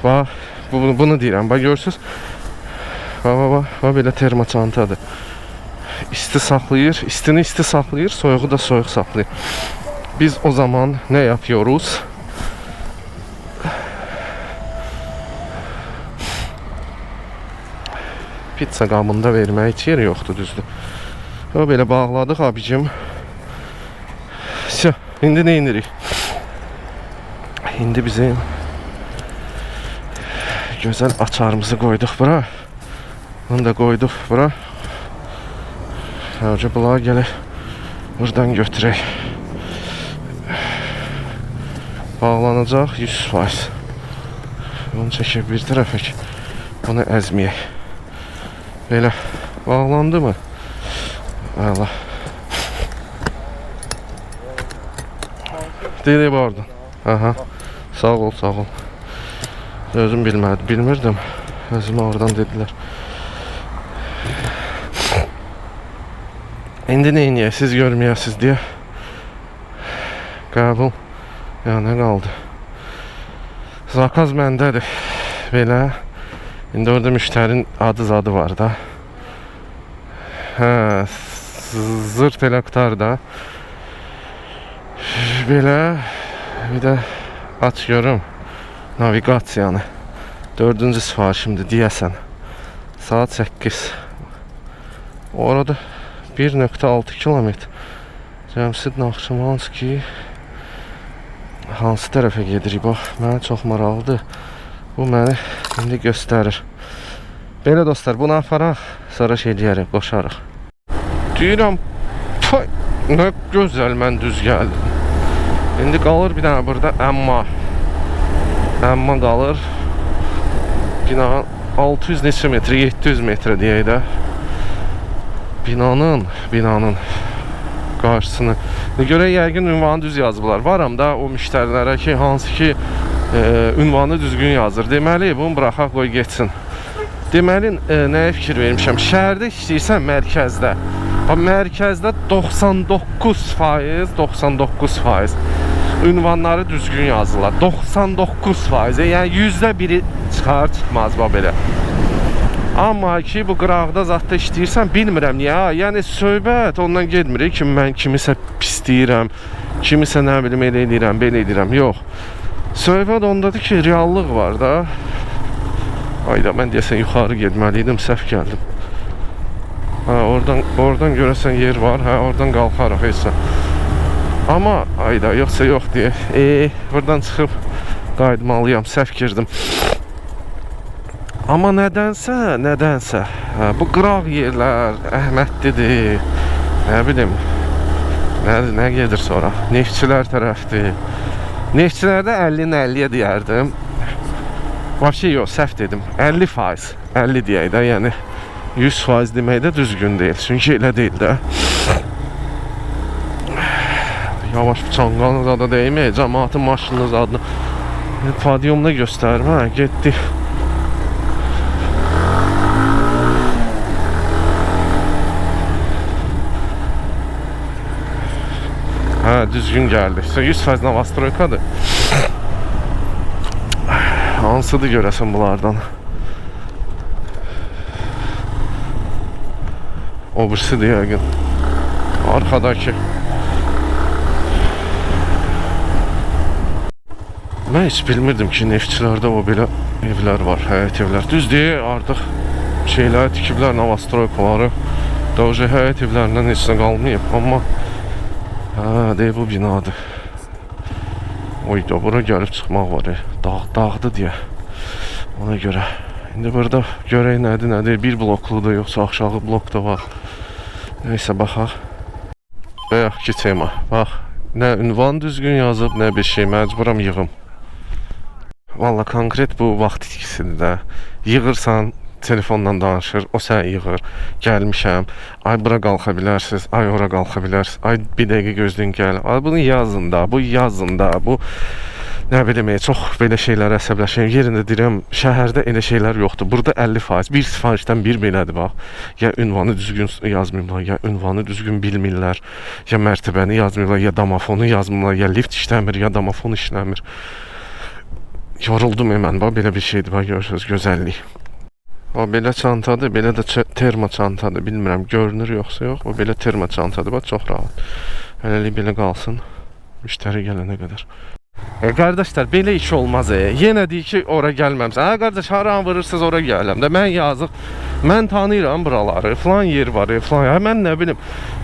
Bax, bunu deyirəm. Bax, görürsünüz? Bax, belə termo çantadır. İsti saxlayır, istini isti saxlayır, soyuğu da soyuq saxlayır. Biz o zaman ne yapıyoruz? Pizza qabında verməyə heç yer yoxdur, düzdür. O belə bağladıq abicim. İndi nə edirik? İndi bizim gözəl açarımızı qoyduq bura. Bunu da qoyduq bura. Önce bulağa gələk. Buradan götürək. Bağlanacaq 100%. Bunu çəkək bir tərəfə ki, bunu əzməyək. Belə bağlandı mı? Allah. Deyək bu oradan. Aha. Sağ ol, sağ ol. Özüm bilmirdim. Özümə oradan dedilər. İndi neyniyək, siz görməyəsiz deyə. Qəbul. Ya nə qaldı? Zakaz məndədir. Belə. İndi orada müştərinin adı var da. Hə, zırt elə qutar da. Belə. Bir də aç görüm. Naviqasiyanı. 4-cü sifarişimdir deyəsən. Saat 8. Orada 1.6 kilometr. Cəmşid Naxçıvanski. Hansı tərəfə gedirik? Bax, mənə çox maraqlıdır. Bu məni indi göstərir. Belə dostlar, bunu aparaq, sonra şey deyərək, qoşarıq. Deyirəm, nə gözəl mən düz gəldim. İndi qalır bir dənə burada, amma qalır. Binanın 600 neçə metrə, 700 metrə deyək də. Binanın qarşısını. Görə yəqin ünvanı düz yazıblar. Varam da o müştərilərə ki, hansı ki ünvanı düzgün yazır. Deməli, bunu buraxaq, qoy getsin. Deməli, nəyə fikir vermişəm? Şəhərdə işləyirsən mərkəzdə. Mərkəzdə 99% ünvanları düzgün yazırlar. 99%. Yəni %1-i çıxar, çıxmaz belə. Amma ki, bu qıraqda zatda işləyirsən, bilmirəm niyə. Yəni, söhbət ondan getmir ki, mən kimisə pisləyirəm, kimisə nə bilim elə edirəm, belə edirəm. Yox. Söhbət ondadır ki, reallıq var da. Ayda, mən deyəsən yuxarı getməliydim, səhv gəldim. Oradan görəsən yer var, oradan qalxarıq heç. Amma, ayda, yoxsa yox deyə. Buradan çıxıb qayıtmalıyam, səhv girdim. Amma nədənsə, bu qıraq yerlər əhmədlidir, nə bilim, nə gedir sonra, neftçilər tərəfdir, Neftçilərdə 50-nin 50-yə deyərdim. Vəbşi yox, səhv dedim. 50%. 50 deyək də, yəni 100% demək də düzgün deyil. Çünki elə deyil də. Yavaş çanqalınız da deyilməyək, cəmaatın maşınınız adını podiumda göstərim, hə, getdi. Hə, düzgün gəldi. 100% Novostroykadır. Hansıdır görəsən bunlardan? O birisidir yəqin. Arkadakı. Mən heç bilmirdim ki, neftçilərdə o belə evlər var, həyət evlər. Düz deyil, artıq şeyləri tikiblər, Novostroykaları. Doğru həyət evlərindən heç nə qalmayıb, amma deyil, bu binadır. Oyda, bura gəlib çıxmaq var, dağdır deyə. Ona görə. İndi burada görək nədir, bir blokludur, yoxsa aşağı blokda var. Neysə, baxaq. Bayaq ki tema, bax. Nə ünvan düzgün yazıb, nə bir şey, məcburam yığım. Valla konkret bu vaxt itkisidir də. Yığırsan, telefondan danışır, o sən yığır. Gəlmişəm, ay bura qalxa bilərsiniz, ay ora qalxa bilərsiniz, ay bir dəqiqə gözləyin gəl. Ay bunu yazın da, bu yazın da, bu nə bilim, çox belə şeylərə əsəbləşəyim. Yerində deyirəm, şəhərdə elə şeylər yoxdur. Burada 50%, bir sifarişdən bir belədir, bax. Ya ünvanı düzgün yazmırlar, ya ünvanı düzgün bilmirlər, ya mərtəbəni yazmırlar, ya damafonu yazmırlar, ya lift işləmir, ya damafon işləmir. Yoruldum mən, bax, belə bir şeydir, bax, görürsünüz, gözəllik. O belə çantadır, belə də termo çantadır, bilmirəm, görünür yoxsa yox. O belə termo çantadır, bax, çox rahat. Hələlik belə qalsın, müştəri gələnə qədər. Qardaşlar, belə iş olmaz. Yenə deyir ki, ora gəlməmsən. Qardaş, haram vırırsınız, ora gələm də. Mən yazıq, mən tanıyıram buraları, falan yer var, falan. Mən nə bilim,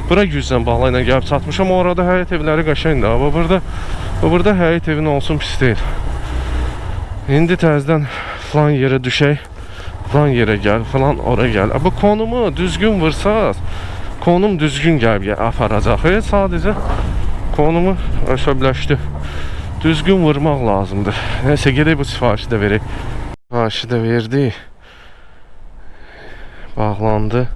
bura güzdən bağla ilə gəlib çatmışam, orada həyət evləri qəşəngdir. Amma burada həyət evin olsun pis deyil. İndi təzədən falan yerə düşək, falan yerə gəl, falan ora gəl. Bu konumu düzgün vırsaz, konum düzgün gəlib aparacaq. Sadəcə konumu əsəbləşdi. Düzgün vurmaq lazımdır. Neysə, gedək bu sifarişi də verək. Sifarişi də verdik. Bağlandı.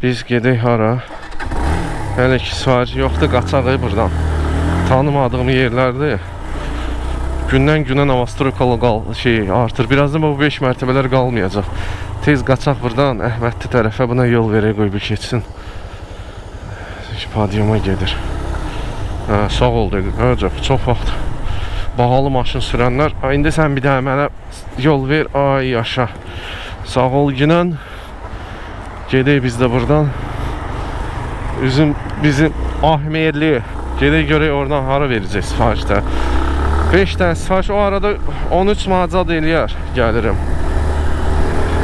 Biz gedək hara? Hələ ki sifariş yoxdur, qaçaq buradan. Tanımadığım yerlərdir. Gündən günə Novostroykalı artır. Birazdan bu 5 mərtəbələr qalmayacaq. Tez qaçaq buradan, Əhmədli tərəfə buna yol verək, qoy bir keçsin. Podiuma gedir. Sağ ol dedim, çox vaxt bahalı maşın sürənlər. İndi sən bir də mənə yol ver, ay yaşa. Sağ ol günən. Gedək biz də buradan. Bizim Ahmerli. Gedək görək oradan hara verəcək sifarişdə. 5 dənə sifariş, o arada 13 macad eləyər, gəlirəm.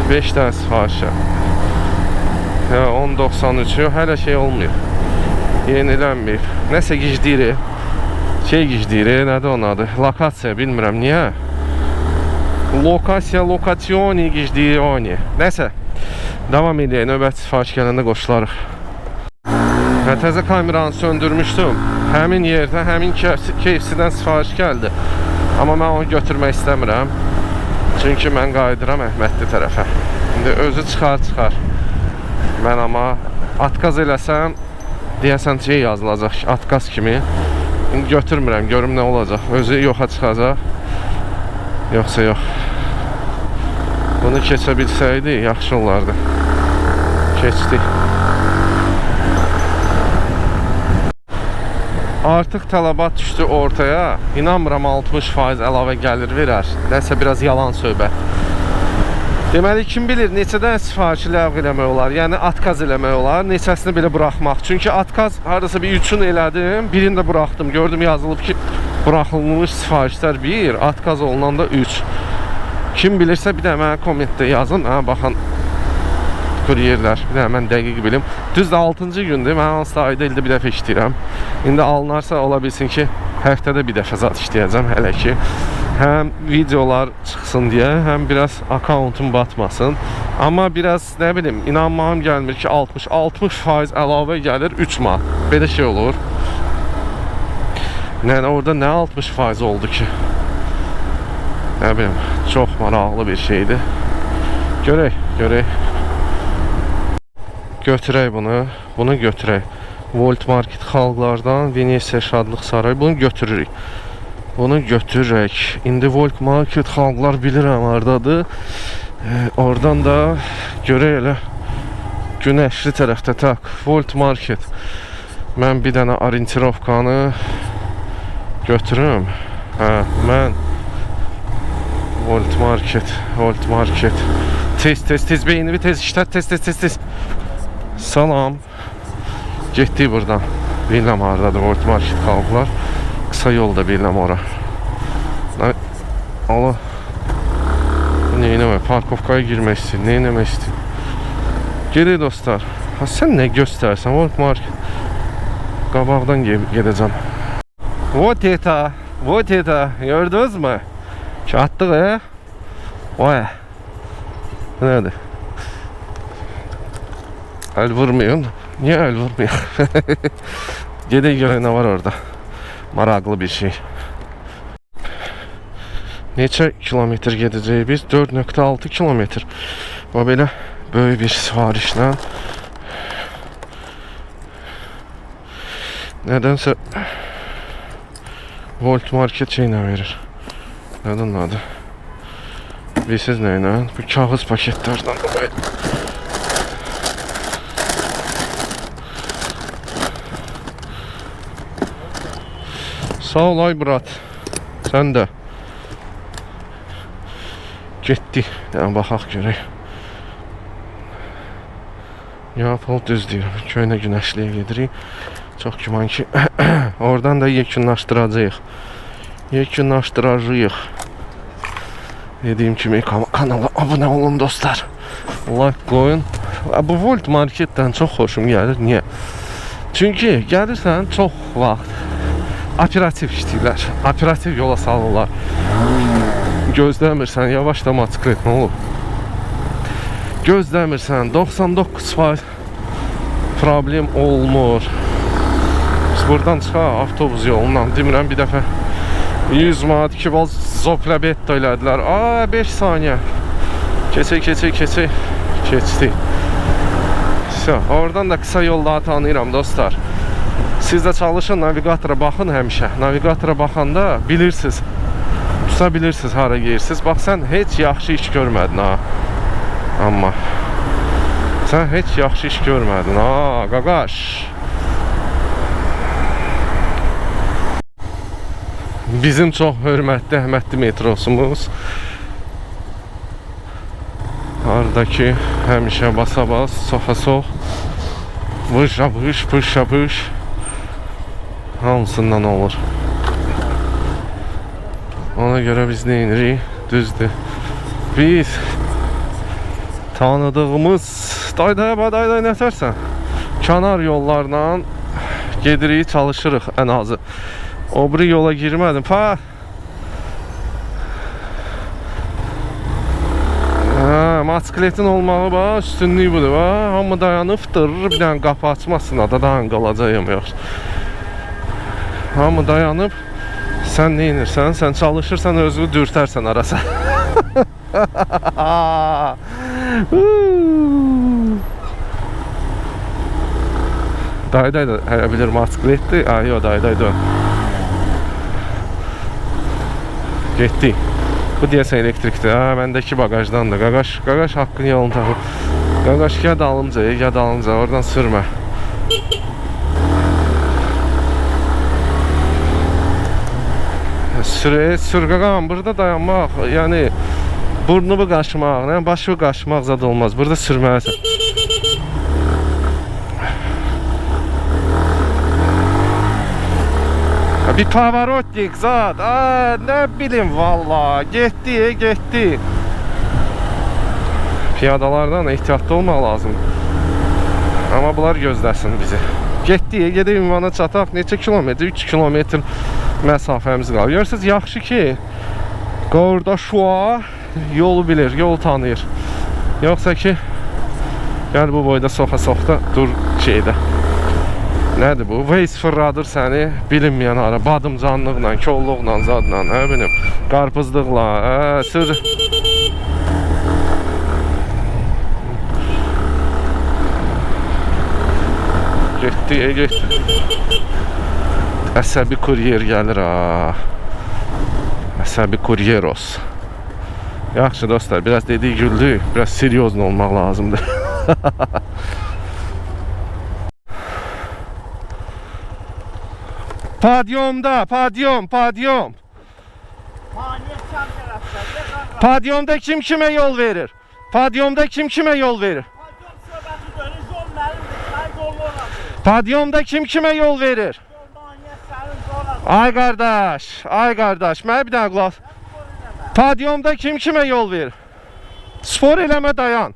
5 dənə sifarişə. 10.93, yox, hələ şey olmuyor. Yenilənməyib. Nəsə gicdirik. Gicdirik, nədir onun adı? Lokasiya, bilmirəm, niyə? Lokasyoni gicdirik. Nəsə, davam edək, növbəti sifariş gələndə qoşularıq. Təzə kameranı söndürmüşdüm. Həmin yerdə, həmin KFC-dən sifariş gəldi. Amma mən onu götürmək istəmirəm. Çünki mən qayıdıram Əhmədli tərəfə. İndi özü çıxar. Mən amma atkaz eləsəm, deyəsən yazılacaq ki, atkaz kimi. İndi götürmürəm, görüm nə olacaq. Özü yoxa çıxacaq. Yoxsa yox. Bunu keçə bilsəydi, yaxşı olardı. Keçdik. Artıq tələbat düşdü ortaya. İnanmıram 60% əlavə gəlir verər. Nəsə biraz yalan söhbət. Deməli, kim bilir, neçədən sifarişi ləğv eləmək olar, yəni atkaz eləmək olar, neçəsini belə buraxmaq. Çünki atkaz haradasa bir 3'ünü elədim, birini də buraxdım. Gördüm yazılıb ki, buraxılmış sifarişlər 1, atkaz olunan da 3. Kim bilirsə bir də mənə kommentdə yazın, baxın kuryerlər, bir də mən dəqiq bilim. Düz də 6-cı gündür, mən hansıda ayda ildə bir dəfə işləyirəm. İndi alınarsa ola bilsin ki, həftədə bir dəfə zat işləyəcəm hələ ki. Həm videolar çıxsın deyə, həm biraz akkauntum batmasın. Amma biraz, nə bilim, inanmağım gəlmir ki, 60% əlavə gəlir 3 manat. Belə şey olur. Yəni orada nə 60% oldu ki? Nə bilim, çox maraqlı bir şeydir. Görək. Götürək bunu götürək. Volt Market xalqlardan Venesiya Şadlıq Sarayı, bunu götürürük. İndi Volt Market xalqlar bilirəm hardadır. Oradan da görək elə günəşli tərəfdə tak. Volt Market. Mən bir dənə orientirovkanı götürüm. Mən Volt Market. Tez beynimi tez işlət, tez. Salam. Getdik buradan. Bilməm hardadır Volt Market xalqlar. Kısa yolda bilməm ora. Allah. Neynəmə, parkovkaya girmək istəyir, neynəmək istəyir. Gedək dostlar. Sən nə göstərsən Volt Market? Qabaqdan gedəcəm. Вот это. Gördünüz mü? Çatdıq, Vay. Nədir? Əl vurmayın. Niyə əl vurmayın? Gedək görək nə var orada. Maraqlı bir şey. Neçə kilometr gedəcəyik biz? 4.6 kilometr. O belə böyük bir sifarişlə. Nədənsə Volt Market şeylə verir. Nədən adı? Bilsiz nə ilə? Bu kağız paketlərdən. Sağ ol ay brat. Sən də. Getdik. Yəni baxaq görək. Yapıl düz deyirəm. Köynə günəşliyə gedirik. Çox güman ki oradan da yekunlaşdıracağıq. Dediyim kimi kanala abunə olun dostlar. Like qoyun. Bu Volt Marketdən çox xoşum gəlir. Niyə? Çünki gəlirsən çox vaxt operativ işləyirlər. Operativ yola salırlar. Gözləmirsən, yavaşla motosiklet nə olub? Gözləmirsən, 99% problem olmur. Biz buradan çıxaq avtobus yolundan. Demirəm bir dəfə 100 manat 2 bal zopləbet elədilər. 5 saniyə. Keçək. Keçdik. Oradan da kısa yolda tanıyıram dostlar. Siz də çalışın, navigatora baxın həmişə. Navigatora baxanda bilirsiniz. Tuta bilirsiniz hara geyirsiniz. Bax sən heç yaxşı iş görmədin ha. Amma sən heç yaxşı iş görmədin ha, qaqaş. Bizim çox hörmətli, əhmətli metrosumuz. Haradakı həmişə basa-bas, soxa-sox. Vış-yapış. Hamısından olur. Ona görə biz nə edirik? Düzdür. Biz tanıdığımız dayday nətərsən kənar yollarla gedirik, çalışırıq ən azı. O biri yola girmədim. Motosikletin olmağı var, üstünlüyü budur. Hamı dayanıbdır, bir dənə qapı açmasın, adadan qalacağım yox. Hamı dayanıb, sən nə inirsən? Sən çalışırsan, özünü dürtərsən arasa. Dayday da hələ bilir motosikletdir. Yox, dayday dön. Getdik. Bu deyəsən elektrikdir. Məndəki bagajdandır. Qaqaş haqqını yolunu tapıb. Qaqaş gəl dalımca, oradan sürmə. Sür qaqam, burada dayanmaq, yəni burnumu qaşımaq, başımı qaşımaq zad olmaz. Burada sürməlisən. Bir pavarotnik zat. Nə bilim valla. Getdi. Piyadalardan ehtiyatlı olmaq lazım. Amma bunlar gözləsin bizi. Gedək ünvana çataq. Neçə kilometr? 3 kilometr məsafəmiz qalır. Görürsünüz, yaxşı ki orada şua yolu bilir, yol tanıyır. Yoxsa ki gəl bu boyda soxa-soxda dur şeydə. Nədir bu? Waze fırladır səni bilinməyən ara, badımcanlıqla, kolluqla, zadla, nə bilim, qarpızlıqla, sır. Getdi. Əsəbi kuryer gəlir ha. Əsəbi kuryeros. Yaxşı dostlar, biraz dediği güldü, biraz seriozlu olmaq lazımdır. Padyomda, padyom. Padyomda kim kime yol verir? Padyomda kim kime yol verir? Padyomda kim kime yol verir? Ay kardeş, mənə bir dənə qulaq. Padyomda kim kime yol verir? Spor eləmə, dayan.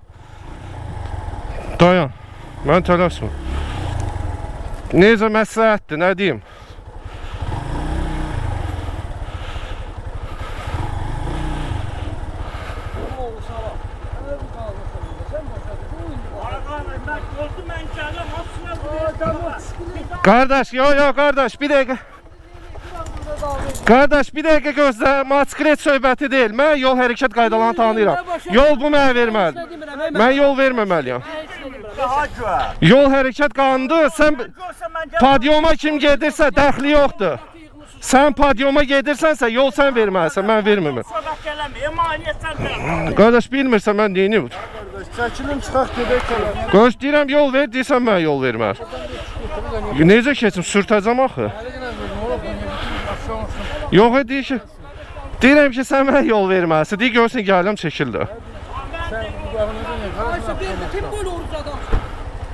Mən tələsmə. Necə məsləhətdir, nə deyim? Kardeş, yo kardeş, bir dakika. Kardeş, bir dakika gözlə, motosiklet söhbəti deyil. Mən yol hərəkət qaydalarını tanıyıram. Yol bu mənə verməli. Mən yol verməməliyəm. Yol hərəkət qanunudur. Sən padyoma kim gedirsə dəxli yoxdur. Sən padyoma gedirsənsə yol sən verməlisən, mən verməm. Qardaş, bilmirsən mən deyim. Çəkilim çıxaq gedək. Qardaş, deyirəm yol ver, deyirsən mən yol vermər. Necə keçim, sürtəcəm axı. Yox, deyir ki, deyirəm ki, sən mənə yol verməlisən. Deyir, görsən gələm çəkildi.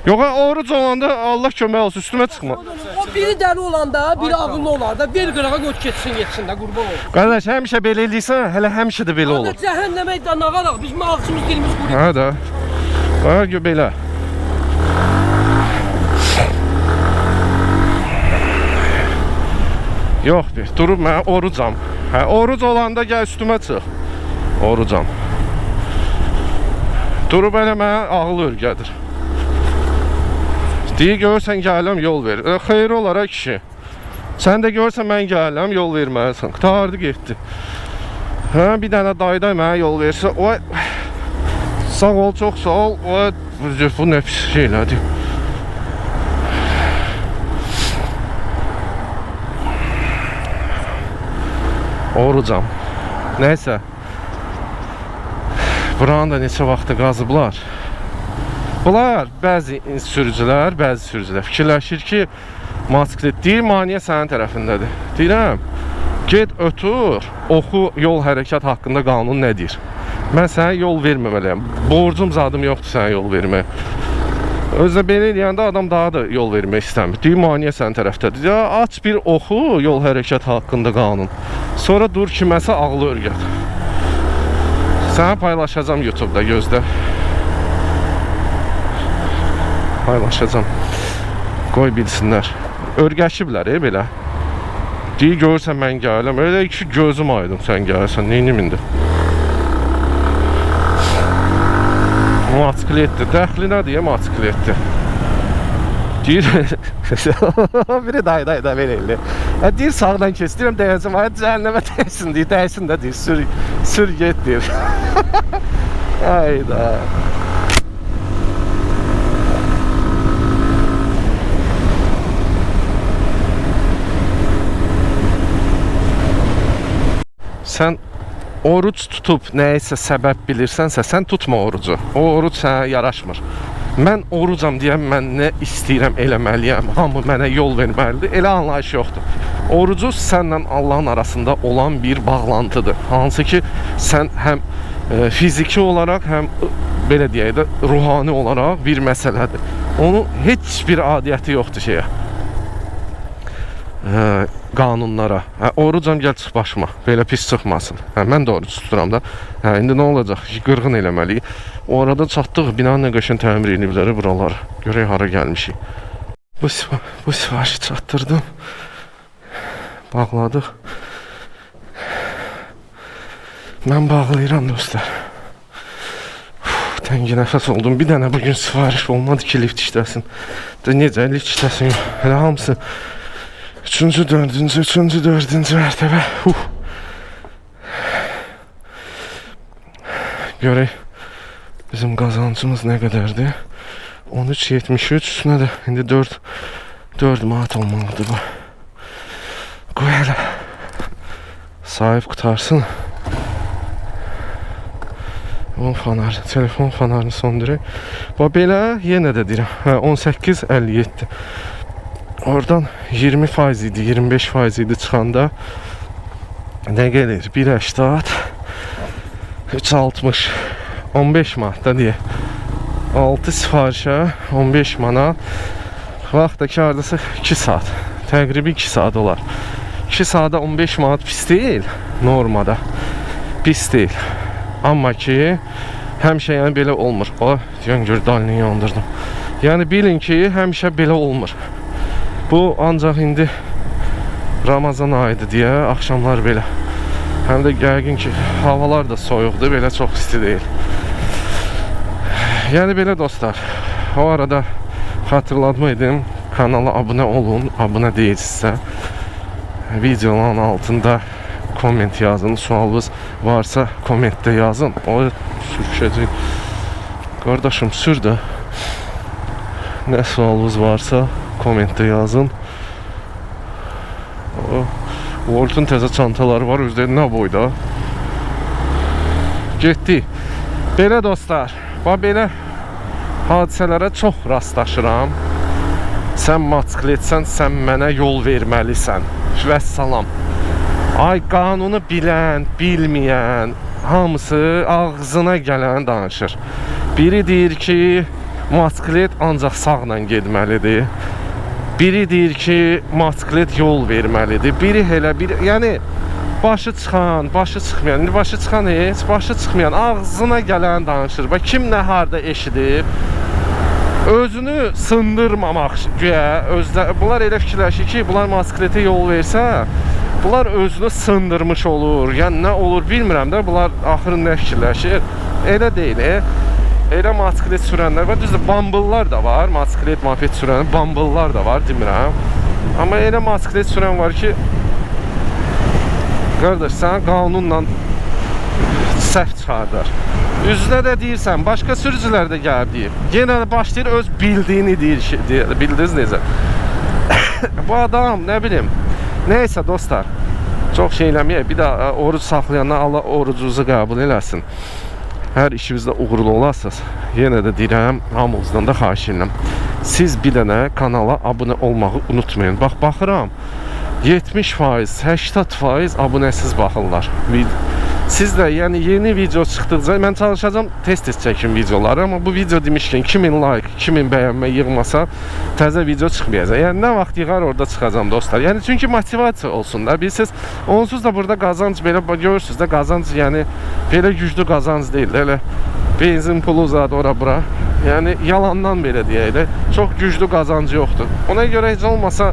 Yox, oruc olanda Allah kömək olsun, üstümə çıxma. O biri dəli olanda, biri ağıllı olar da, bir qırağa göt geçsin də, qurban olsun. Qardaş, həmişə belə eləyirsən, hələ həmişə də belə olur. Cəhənnəmə nağaraq, bizim ağzımız dilimiz qurur. Hə də. Qardaş, belə. Yox, durub mən orucam. Hə, oruc olanda gəl üstümə çıx. Orucam. Durub elə mənə ağıl örgədir. Deyir, görürsən gələm yol ver. Xeyri olaraq kişi. Sən də görürsən mən gələm yol verməlisən. Qutardı getdi. Hə, bir dənə dayday mənə yol versə, o sağ ol, çox sağ ol. O bu nə pis şeylədir. Orucam. Nəysə. Buranı da neçə vaxtı qazıblar. Bunlar bəzi sürücülər fikirləşir ki, motosiklet deyir, maniyə sənin tərəfindədir. Deyirəm, get ötür, oxu yol hərəkət haqqında qanun nə deyir? Mən sənə yol verməməliyəm. Borcum zadım yoxdur sənə yol verməyə. Özdə belə eləyəndə adam daha da yol vermək istəmir. Deyir, maniyə sənin tərəfdədir. Ya, aç bir oxu yol hərəkət haqqında qanun. Sonra dur kiməsə ağlı örgət. Sənə paylaşacağım YouTube'da, gözlə. Paylaşacağım. Qoy bilsinlər. Örgəşiblər, belə. Deyir, görürsən mən gələm. Elə ki, gözüm aydın sən gəlirsən. Neynim indi? Motosikletdir. Dəxli nədir ya motosikletdir? Deyir, biri day belə elə. Deyir, sağdan kes. Deyirəm, dəyəcəm. Cəhənnəmə dəysin deyir. Dəysin də deyir. Sür get deyir. Hayda. Sən oruc tutub nəyisə səbəb bilirsənsə, sən tutma orucu. O oruc sənə yaraşmır. Mən orucam deyəm, mən nə istəyirəm eləməliyəm, hamı mənə yol verməlidir. Elə anlayış yoxdur. Orucu sənlə Allahın arasında olan bir bağlantıdır. Hansı ki, sən həm fiziki olaraq, həm belə deyək də, ruhani olaraq bir məsələdir. Onun heç bir adiyyəti yoxdur şeyə. Qanunlara. Orucam gəl çıx başıma. Belə pis çıxmasın. Mən də oruc tuturam da. İndi nə olacaq? Qırğın eləməliyik. O arada çatdıq, binanın nə qəşəng təmir ediblər buralar. Görək hara gəlmişik. Bu sifarişi çatdırdım. Bağladıq. Mən bağlayıram dostlar. təngi nəfəs oldum. Bir dənə bugün sifariş olmadı ki, lift işləsin. De necə lift işləsin? Elə hamısı 3-cü, 4-cü, 3-cü, 4-cü mərtəbə. Görək bizim qazancımız nə qədərdir? 13.73 üstünə də indi 4 manat olmalıdır bu. Qoy hələ sahib qutarsın. Telefon fanarını söndürək. Və belə yenə də deyirəm. 18.57. Oradan 20% idi, 25% idi çıxanda nə gəlir? 1.80, 3.60, 15 manat da deyək. 6 sifarişə 15 manat. Vaxt da ki, hardasa 2 saat. Təqribi 2 saat olar. 2 saata 15 manat pis deyil, normada. Pis deyil. Amma ki, həmişə yəni belə olmur. Deyən gör, dalini yandırdım. Yəni bilin ki, həmişə belə olmur. Bu ancaq indi Ramazan ayıdır deyə axşamlar belə. Həm də yəqin ki, havalar da soyuqdur, belə çox isti deyil. Yəni belə dostlar, o arada xatırlatma edim, kanala abunə olun, abunə deyilsinizsə. Videonun altında komment yazın, sualınız varsa kommentdə yazın. O sürüşəcək. Qardaşım sür də. Nə sualınız varsa kommentdə yazın. Volt'un təzə çantaları var, özləri nə boyda. Getdik. Belə dostlar, belə hadisələrə çox rastlaşıram. Sən motosikletsən, sən mənə yol verməlisən. Vəssalam. Ay, qanunu bilən, bilməyən, hamısı ağzına gələn danışır. Biri deyir ki, motosiklet ancaq sağla getməlidir. Biri deyir ki, motosiklet yol verməlidir. Biri elə, yəni başı çıxan, başı çıxmayan, indi başı çıxan heç, başı çıxmayan, ağzına gələn danışır. Bax, kim nə harda eşidib, özünü sındırmamaq güya, bunlar elə fikirləşir ki, bunlar motosikletə yol versə, bunlar özünü sındırmış olur. Yəni nə olur bilmirəm də, bunlar axırın nə fikirləşir. Elə deyil, elə motosiklet sürənlər var, düzdür, bambıllar da var, motosiklet, moped sürənlər, bambıllar da var, demirəm. Amma elə motosiklet sürən var ki, qardaş, sən qanunla səhv çıxardar. Üzünə də deyirsən, başqa sürücülər də gəlib deyib. Yenə də başlayır, öz bildiyini deyir, bildiniz necə? Bu adam, nə bilim, neysə dostlar, çox şey eləməyək, bir də oruc saxlayanlar Allah orucunuzu qəbul eləsin. Hər işinizdə uğurlu olasınız. Yenə də deyirəm, hamınızdan da xahiş edirəm. Siz bir dənə kanala abunə olmağı unutmayın. Bax, baxıram, 70%, 80% abunəsiz baxırlar. Siz də, yəni yeni video çıxdıqca, mən çalışacağım tez-tez çəkim videoları, amma bu video demişkən 2000 like, 2000 bəyənmə yığmasa təzə video çıxmayacaq. Yəni nə vaxt yığar orada çıxacağım dostlar. Yəni çünki motivasiya olsun da. Bilirsiniz, onsuz da burada qazanc belə görürsünüz də, qazanc yəni belə güclü qazanc deyil. Elə benzin pulu zat ora-bura. Yəni yalandan belə deyək də, çox güclü qazancı yoxdur. Ona görə heç olmasa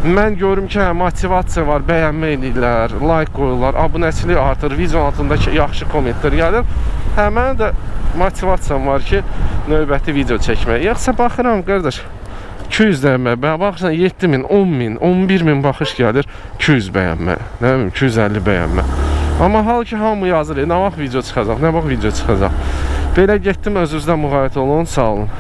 mən görürüm ki, motivasiya var, bəyənmə edirlər, like qoyurlar, abunəçilik artır, video altındakı yaxşı kommentlər gəlir. Həmən də motivasiyam var ki, növbəti video çəkmək. Yoxsa baxıram, qardaş, 200 bəyənmə, baxırsan 7000, 10000, 11000 baxış gəlir, 200 bəyənmə, nə bilim, 250 bəyənmə. Amma hal ki, hamı yazır, nə vaxt video çıxacaq, nə vaxt video çıxacaq. Belə getdim, özünüzdən müğayət olun, sağ olun.